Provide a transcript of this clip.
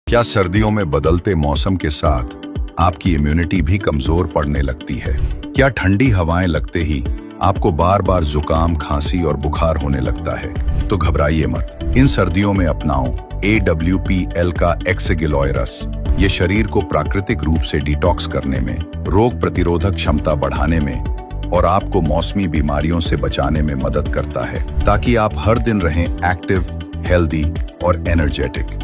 क्या सर्दियों में बदलते मौसम के साथ आपकी इम्यूनिटी भी कमजोर पड़ने लगती है? क्या ठंडी हवाएं लगते ही आपको बार बार जुकाम, खांसी और बुखार होने लगता है? तो घबराइए मत। इन सर्दियों में अपनाओ AWPL का एक्सेगिलोय रस। ये शरीर को प्राकृतिक रूप से डिटॉक्स करने में, रोग प्रतिरोधक क्षमता बढ़ाने में और आपको मौसमी बीमारियों से बचाने में मदद करता है, ताकि आप हर दिन रहें एक्टिव, हेल्दी और एनर्जेटिक।